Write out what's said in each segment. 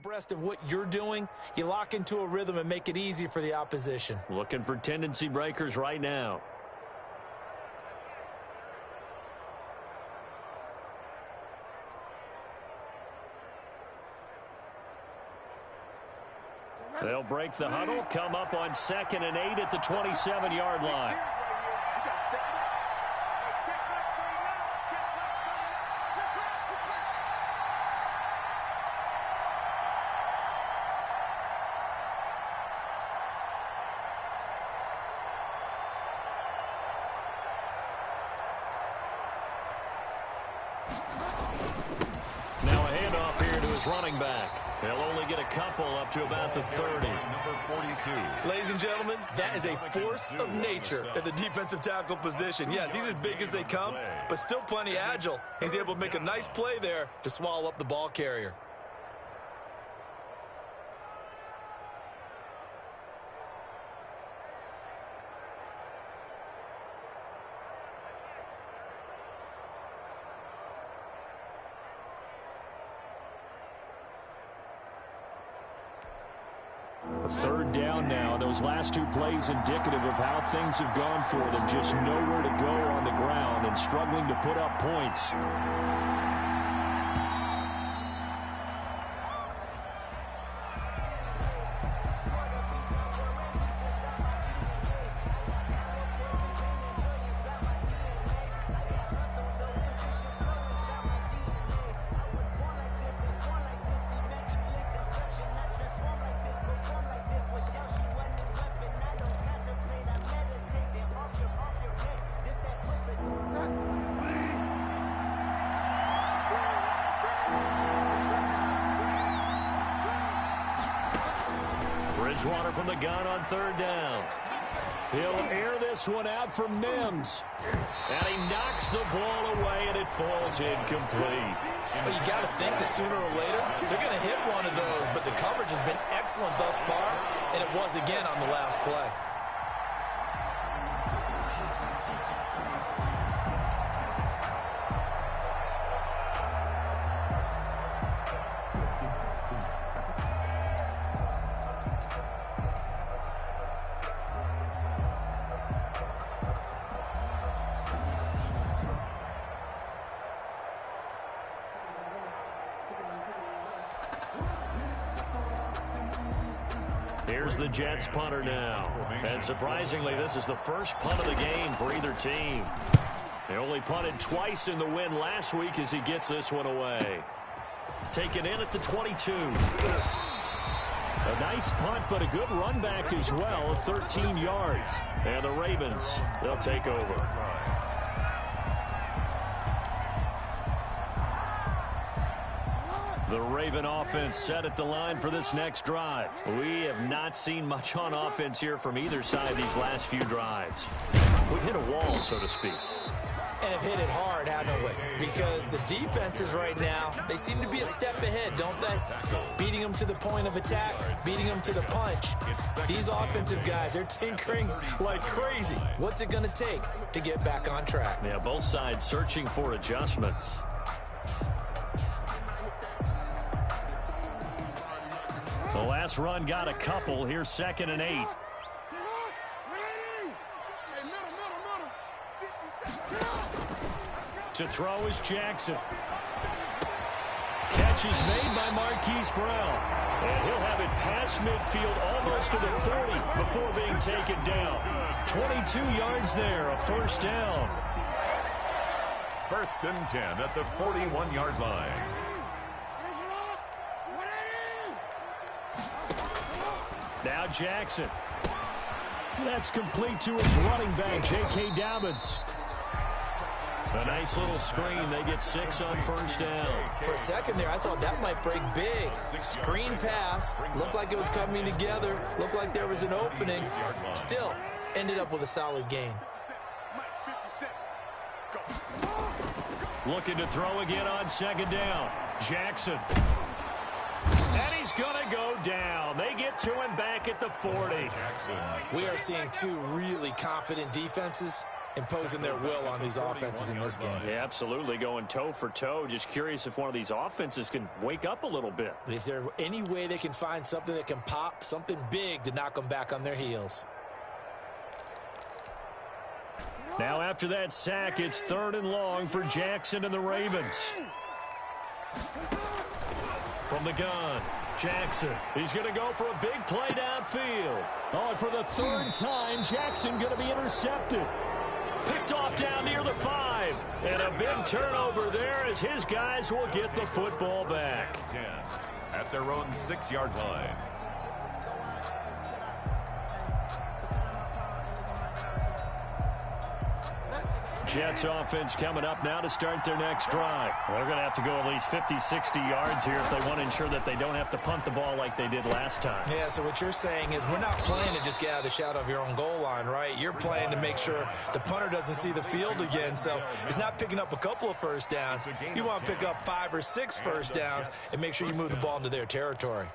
abreast of what you're doing, you lock into a rhythm and make it easy for the opposition. Looking for tendency breakers right now. They'll break the huddle, come up on 2nd and 8 at the 27-yard line. Now a handoff here to his running back. They'll only get a couple up to about the 30. Number 42. Ladies and gentlemen, that is a force of nature at the defensive tackle position. Yes, he's as big as they come, but still plenty agile. He's able to make a nice play there to swallow up the ball carrier. A 3rd down now. Those last 2 plays indicative of how things have gone for them. Just nowhere to go on the ground and struggling to put up points. Bridgewater from the gun on 3rd down. He'll air this one out for Mims. And he knocks the ball away, and it falls incomplete. Well, you got to think that sooner or later, they're going to hit one of those, but the coverage has been excellent thus far, and it was again on the last play. Here's the Jets punter now. And surprisingly, this is the first punt of the game for either team. They only punted twice in the win last week as he gets this one away. Taken in at the 22. A nice punt, but a good run back as well of 13 yards. And the Ravens, they'll take over. The Raven offense set at the line for this next drive. We have not seen much on offense here from either side these last few drives. We've hit a wall, so to speak. And have hit it hard, haven't we? Because the defenses right now, they seem to be a step ahead, don't they? Beating them to the point of attack, beating them to the punch. These offensive guys, they're tinkering like crazy. What's it going to take to get back on track? Yeah, both sides searching for adjustments. The last run got a couple. Here's 2nd and 8. To throw is Jackson. Catch is made by Marquise Brown. And he'll have it past midfield almost to the 40 before being taken down. 22 yards there, a 1st down. 1st and 10 at the 41-yard line. Now Jackson. That's complete to his running back, J.K. Dobbins. A nice little screen. They get 6 on 1st down. For a second there, I thought that might break big. Screen pass. Looked like it was coming together. Looked like there was an opening. Still, ended up with a solid gain. Looking to throw again on 2nd down. Jackson. And he's going to go down. They get to him back at the 40. We are seeing 2 really confident defenses. imposing their will on these offenses in this game. Yeah, absolutely, going toe for toe. Just curious if one of these offenses can wake up a little bit. Is there any way they can find something that can pop, something big to knock them back on their heels? Now after that sack, it's 3rd and long for Jackson and the Ravens. From the gun, Jackson. He's going to go for a big play downfield. Oh, and for the 3rd time, Jackson going to be intercepted. Picked off down near the 5. And a big turnover there as his guys will get the football back. 10 at their own 6-yard line. Jets offense coming up now to start their next drive. They're going to have to go at least 50, 60 yards here if they want to ensure that they don't have to punt the ball like they did last time. Yeah, so what you're saying is we're not playing to just get out of the shadow of your own goal line, right? You're playing to make sure the punter doesn't see the field again. So it's not picking up a couple of first downs. You want to pick up 5 or 6 first downs and make sure you move the ball into their territory.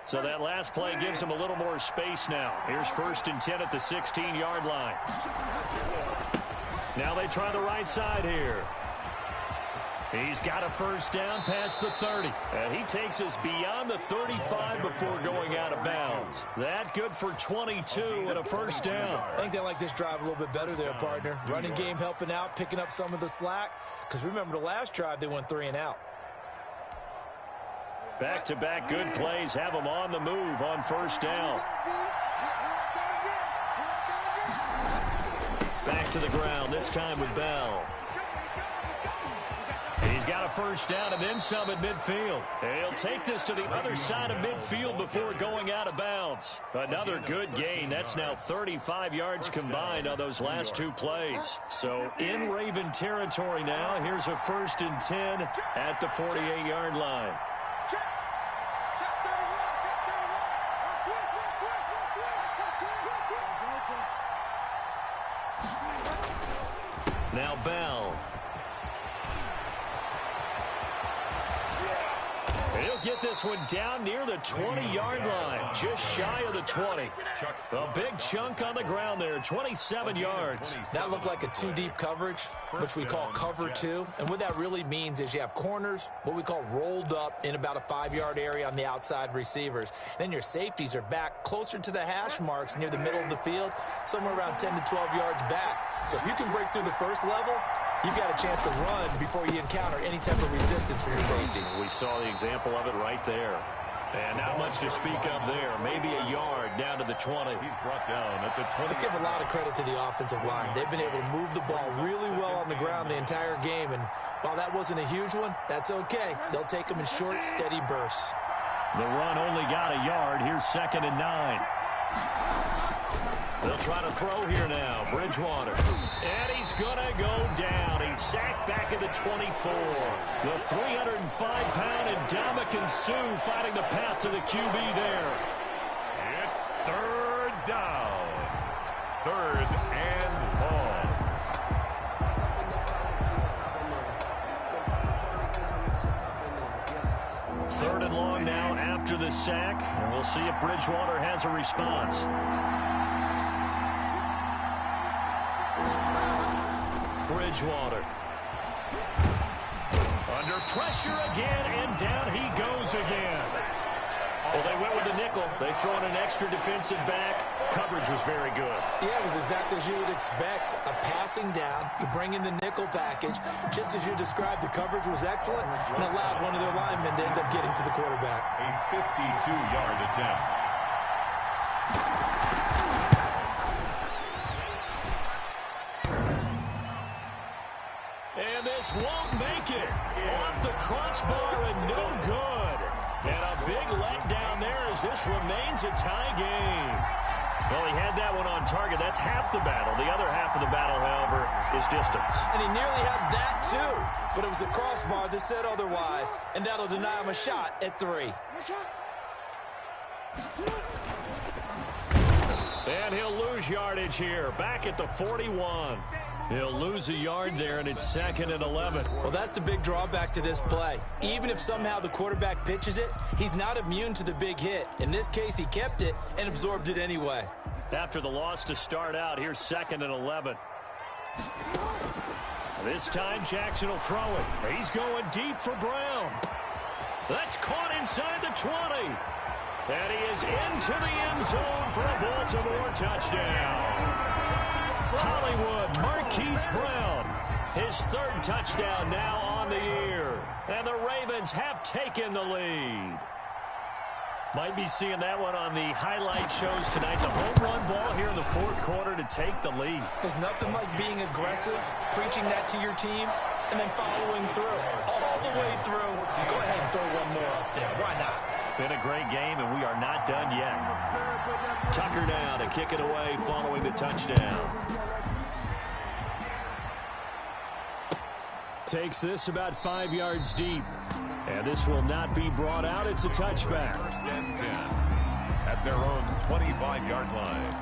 So that last play gives him a little more space now. Here's 1st and 10 at the 16-yard line. Now they try the right side here. He's got a first down past the 30. And he takes us beyond the 35 before going out of bounds. That good for 22 and a first down. I think they like this drive a little bit better there, partner. Running game helping out, picking up some of the slack. Because remember the last drive, they went 3 and out. Back-to-back good plays have them on the move on first down. Back to the ground, this time with Bell. He's got a first down and then some at midfield. He'll take this to the other side of midfield before going out of bounds. Another good gain. That's now 35 yards combined on those last 2 plays. So in Raven territory now, here's a 1st and 10 at the 48-yard line. Now Bell. He'll get this one down near the 20-yard line, just shy of the 20. A big chunk on the ground there, 27 yards. That looked like a 2-deep coverage, which we call cover 2. And what that really means is you have corners, what we call rolled up in about a 5-yard area on the outside receivers. Then your safeties are back closer to the hash marks near the middle of the field, somewhere around 10 to 12 yards back. So if you can break through the first level, you've got a chance to run before you encounter any type of resistance for your safeties. We saw the example of it right there. And not much to speak of there. Maybe a yard down to the 20. He's brought down at the 20. Let's give a lot of credit to the offensive line. They've been able to move the ball really well on the ground the entire game. And while that wasn't a huge one, that's okay. They'll take them in short, steady bursts. The run only got a yard. Here's 2nd and 9. They'll try to throw here now. Bridgewater. And he's going to go down. He's sacked back at the 24. The 305-pound Ndamukong Suh finding the path to the QB there. It's 3rd down. 3rd and long. 3rd and long now after the sack. And we'll see if Bridgewater has a response. Bridgewater. Under pressure again, and down he goes again. Well, they went with the nickel. They throw in an extra defensive back. Coverage was very good. Yeah, it was exactly as you would expect. A passing down. You bring in the nickel package. Just as you described, the coverage was excellent and allowed one of their linemen to end up getting to the quarterback. A 52-yard attempt. And this won't make it. Off the crossbar and no good. And a big letdown there as this remains a tie game. Well, he had that one on target. That's half the battle. The other half of the battle, however, is distance. And he nearly had that, too. But it was the crossbar that said otherwise, and that'll deny him a shot at 3. And he'll lose yardage here, back at the 41. He'll lose a yard there, and it's 2nd and 11. Well, that's the big drawback to this play. Even if somehow the quarterback pitches it, he's not immune to the big hit. In this case, he kept it and absorbed it anyway. After the loss to start out, here's 2nd and 11. This time, Jackson will throw it. He's going deep for Brown. That's caught inside the 20. And he is into the end zone for a Baltimore touchdown. Hollywood Marquise Brown, his 3rd touchdown now on the year. And the Ravens have taken the lead. Might be seeing that one on the highlight shows tonight. The home run ball here in the 4th quarter to take the lead. There's nothing like being aggressive, preaching that to your team, and then following through. All the way through. Go ahead and throw one more up there. Why not? Been a great game, and we are not done yet. Tucker down to kick it away following the touchdown. Takes this about 5 yards deep. And this will not be brought out. It's a touchback. 1st and 10 at their own 25-yard line.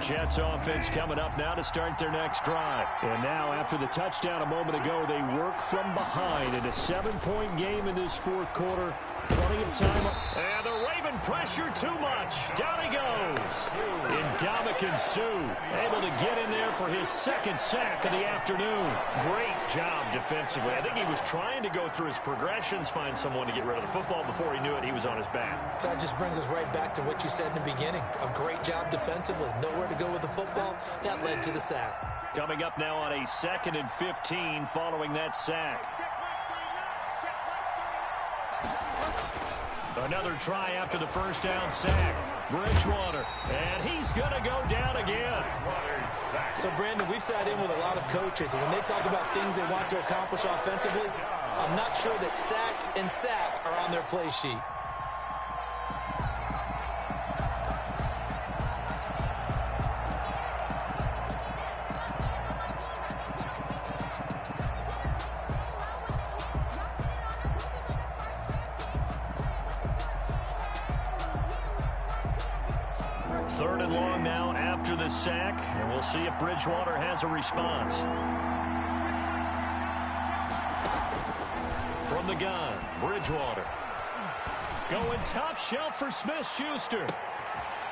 Jets offense coming up now to start their next drive. And now, after the touchdown a moment ago, they work from behind in a 7-point game in this 4th quarter. Plenty of time. And the Raven pressure too much. Down he goes. Ndamukong Suh able to get in there for his 2nd sack of the afternoon. Great job defensively. I think he was trying to go through his progressions, find someone to get rid of the football. Before he knew it, he was on his back. So that just brings us right back to what you said in the beginning. A great job defensively. Nowhere to go with the football. That led to the sack. Coming up now on a 2nd and 15 following that sack. Another try after the 1st down sack. Bridgewater, and he's going to go down again. So, Brandon, we sat in with a lot of coaches, and when they talk about things they want to accomplish offensively, I'm not sure that sack and sack are on their play sheet. Third and long now after the sack, and we'll see if Bridgewater has a response. From the gun, Bridgewater. Going top shelf for Smith-Schuster.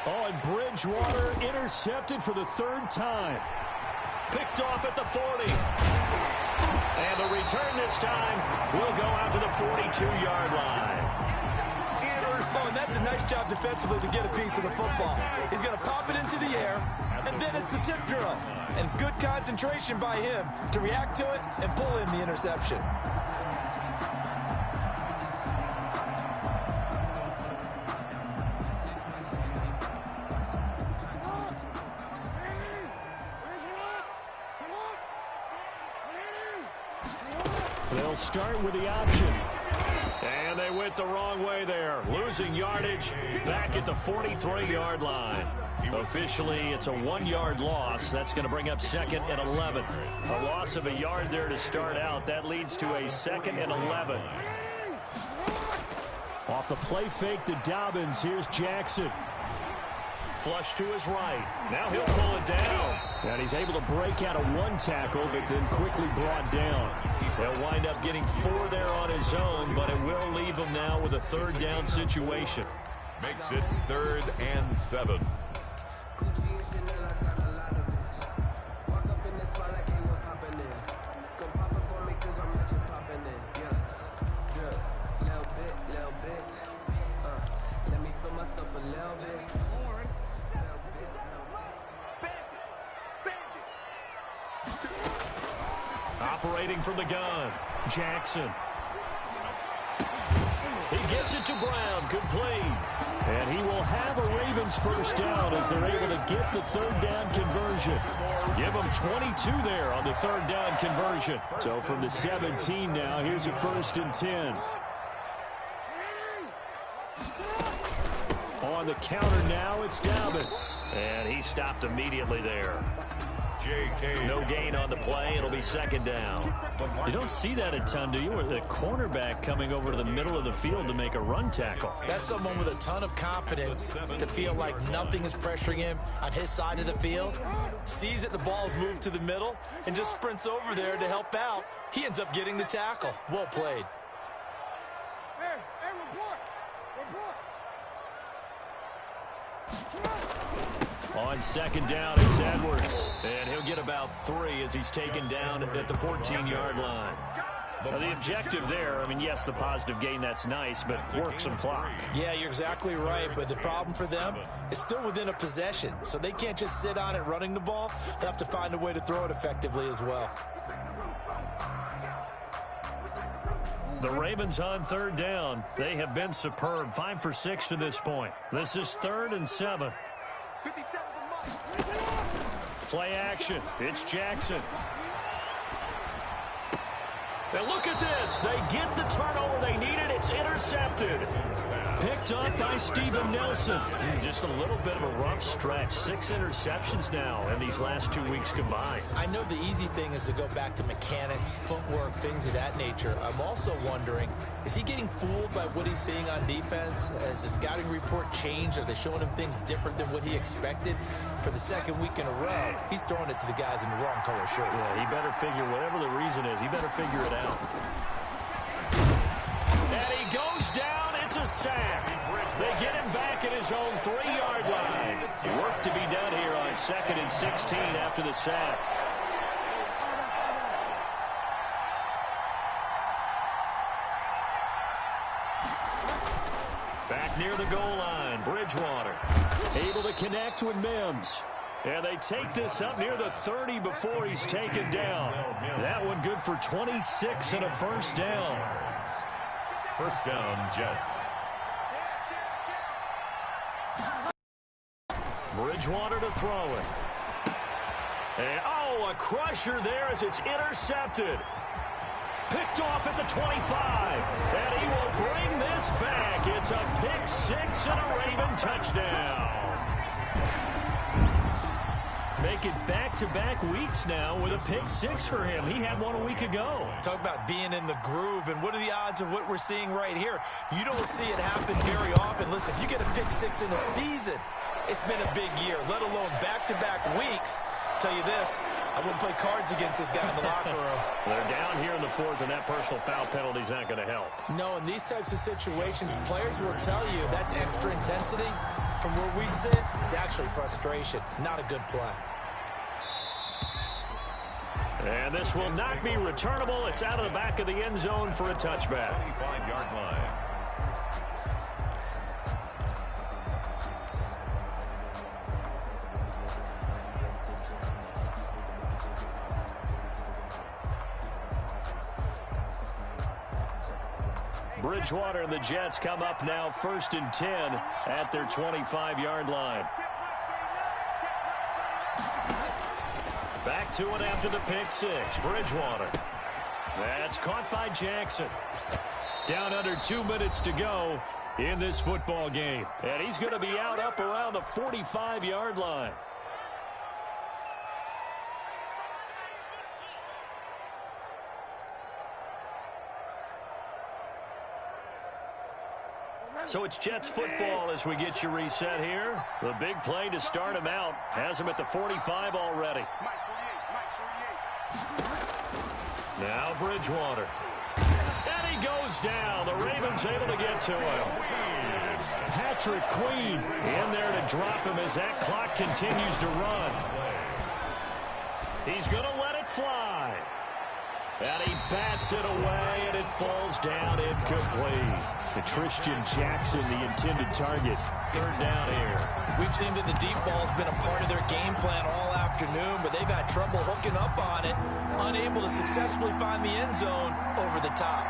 Oh, and Bridgewater intercepted for the 3rd time. Picked off at the 40. And the return this time will go out to the 42-yard line. Oh, and that's a nice job defensively to get a piece of the football. He's going to pop it into the air, and then it's the tip drill. And good concentration by him to react to it and pull in the interception. They'll start with the option. And they went the wrong way there. Losing yardage back at the 43-yard line. Officially, it's a 1-yard loss. That's going to bring up 2nd and 11. A loss of a yard there to start out. That leads to a 2nd and 11. Off the play fake to Dobbins. Here's Jackson. Flush to his right. Now he'll pull it down. And he's able to break out of 1 tackle, but then quickly brought down. They'll wind up getting 4 there on his own, but it will leave him now with a 3rd down situation. Makes it 3rd and 7. Operating from the gun, Jackson. He gets it to Brown, complete. And he will have a Ravens 1st down as they're able to get the 3rd down conversion. Give them 22 there on the 3rd down conversion. So from the 17 now, here's a 1st and 10. On the counter now, it's Dobbins. And he stopped immediately there. No gain on the play. It'll be 2nd down. You don't see that a ton, do you? Or the cornerback coming over to the middle of the field to make a run tackle. That's someone with a ton of confidence to feel like nothing is pressuring him on his side of the field. Sees that the ball's moved to the middle and just sprints over there to help out. He ends up getting the tackle. Well played. On second down, it's Edwards. And he'll get about 3 as he's taken down at the 14-yard line. Now, the objective there, I mean, yes, the positive gain, that's nice, but work some clock. Yeah, you're exactly right, but the problem for them is still within a possession, so they can't just sit on it running the ball. They have to find a way to throw it effectively as well. The Ravens on third down. They have been superb, 5 for 6 to this point. This is 3rd and 7. Play action. It's Jackson. And look at this. They get the turnover they needed. It's intercepted. Picked up by Steven Nelson. Just a little bit of a rough stretch. 6 interceptions now in these last 2 weeks combined. I know the easy thing is to go back to mechanics, footwork, things of that nature. I'm also wondering, is he getting fooled by what he's seeing on defense? Has the scouting report changed? Are they showing him things different than what he expected? For the second week in a row, he's throwing it to the guys in the wrong color shirts. Yeah, he better figure, whatever the reason is, he better figure it out. And he goes down. It's a sack. They get him back at his own 3-yard line. Work to be done here on 2nd and 16 after the sack. Back near the goal line, Bridgewater. Able to connect with Mims. And they take this up near the 30 before he's taken down. That one good for 26 and a first down. First down, Jets. Bridgewater to throw it. And, oh, a crusher there as it's intercepted. Picked off at the 25. And he will bring this back. It's a pick 6 and a Raven touchdown. Make it back-to-back weeks now with a pick 6 for him. He had one a week ago. Talk about being in the groove, and what are the odds of what we're seeing right here? You don't see it happen very often. Listen, if you get a pick 6 in a season, it's been a big year, let alone back-to-back weeks. Tell you this, I wouldn't play cards against this guy in the locker room. They're down here in the 4th, and that personal foul penalty is not going to help. No, in these types of situations, players will tell you that's extra intensity. From where we sit, it's actually frustration, not a good play. And this will not be returnable. It's out of the back of the end zone for a touchback. 25-yard line. Bridgewater and the Jets come up now 1st and 10 at their 25-yard line. Back to it after the pick 6. Bridgewater. That's caught by Jackson. Down under 2 minutes to go in this football game. And he's going to be out up around the 45-yard line. So it's Jets football as we get you reset here. The big play to start him out. Has him at the 45 already. Now Bridgewater. And he goes down. The Ravens able to get to him. Patrick Queen in there to drop him as that clock continues to run. He's going to let it fly. And he bats it away, and it falls down incomplete. Christian Jackson, the intended target. 3rd down here. We've seen that the deep ball's been a part of their game plan all afternoon, but they've had trouble hooking up on it, unable to successfully find the end zone over the top.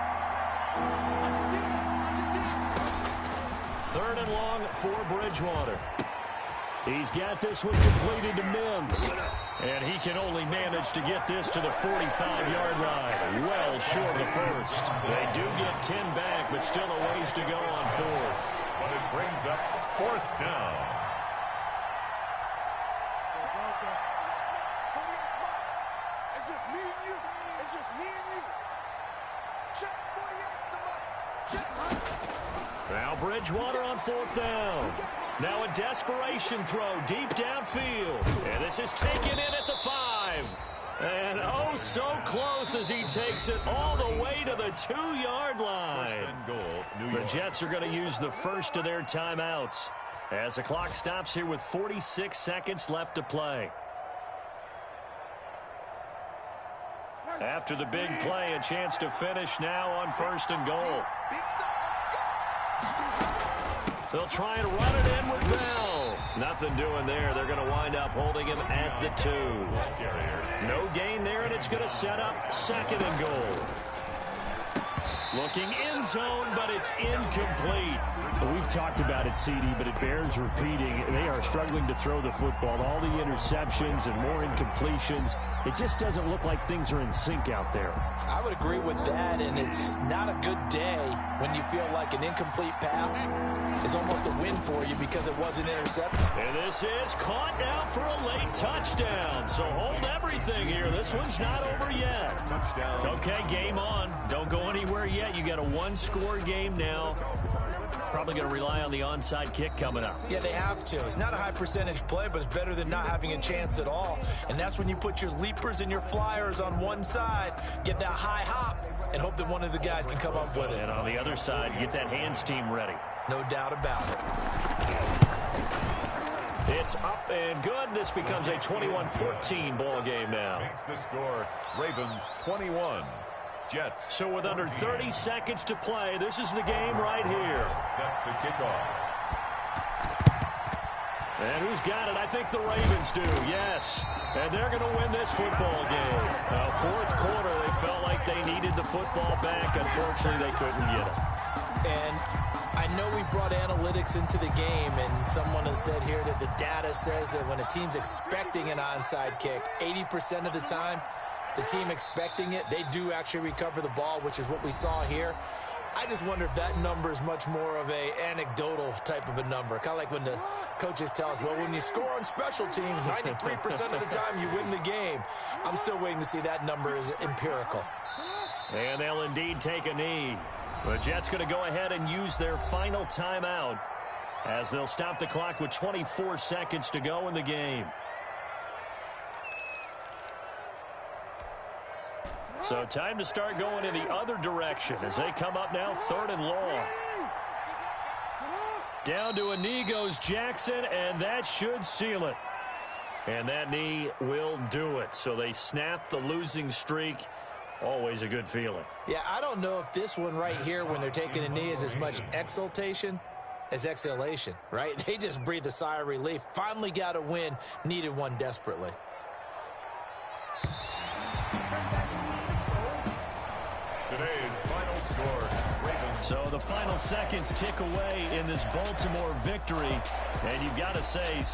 3rd and long for Bridgewater. He's got this one completed to Mims. And he can only manage to get this to the 45-yard line. Well short of the first. They do get 10 back, but still a ways to go on 4th. But it brings up 4th down. It's just me and you. It's just me and you. Check 48's the money. Check. Now Bridgewater on 4th down. Now a desperation throw deep downfield. And this is taken in at the 5. And oh, so close as he takes it all the way to the 2-yard line. First and goal, New York. The Jets are going to use the first of their timeouts. As the clock stops here with 46 seconds left to play. After the big play, a chance to finish now on 1st and goal. They'll try and run it in with Bell. Nothing doing there. They're going to wind up holding him at the 2. No gain there, and it's going to set up 2nd and goal. Looking in zone, but it's incomplete. We've talked about it, CD, but it bears repeating. They are struggling to throw the football. All the interceptions and more incompletions. It just doesn't look like things are in sync out there. I would agree with that, and it's not a good day when you feel like an incomplete pass is almost a win for you because it wasn't intercepted. And this is caught now for a late touchdown. So hold everything here. This one's not over yet. Touchdown. Okay, game on. Don't go anywhere yet. You got a 1-score game now. Probably going to rely on the onside kick coming up. Yeah, they have to. It's not a high percentage play, but it's better than not having a chance at all. And that's when you put your leapers and your flyers on one side, get that high hop, and hope that one of the guys can come up with it. And on the other side, get that hands team ready. No doubt about it. It's up and good. This becomes a 21-14 ball game now. Makes the score Ravens 21. Jets. So with under 30 seconds to play, this is the game right here. Set to kick off. And who's got it? I think the Ravens do, yes. And they're going to win this football game. Fourth quarter, they felt like they needed the football back. Unfortunately, they couldn't get it. And I know we brought analytics into the game, and someone has said here that the data says that when a team's expecting an onside kick, 80% of the time, the team expecting it, they do actually recover the ball, which is what we saw here. I just wonder if that number is much more of a anecdotal type of a number. Kind of like when the coaches tell us, well, when you score on special teams, 93% of the time you win the game. I'm still waiting to see that number is empirical. And they'll indeed take a knee. The Jets going to go ahead and use their final timeout as they'll stop the clock with 24 seconds to go in the game. So time to start going in the other direction as they come up now 3rd and long. Down to a knee goes Jackson, and that should seal it. And that knee will do it. So they snap the losing streak. Always a good feeling. Yeah, I don't know if this one right here when they're taking a knee is as much exultation as exhalation, right? They just breathe a sigh of relief. Finally got a win, needed one desperately. Today's final score, Ravens. So the final seconds tick away in this Baltimore victory. And you've got to say...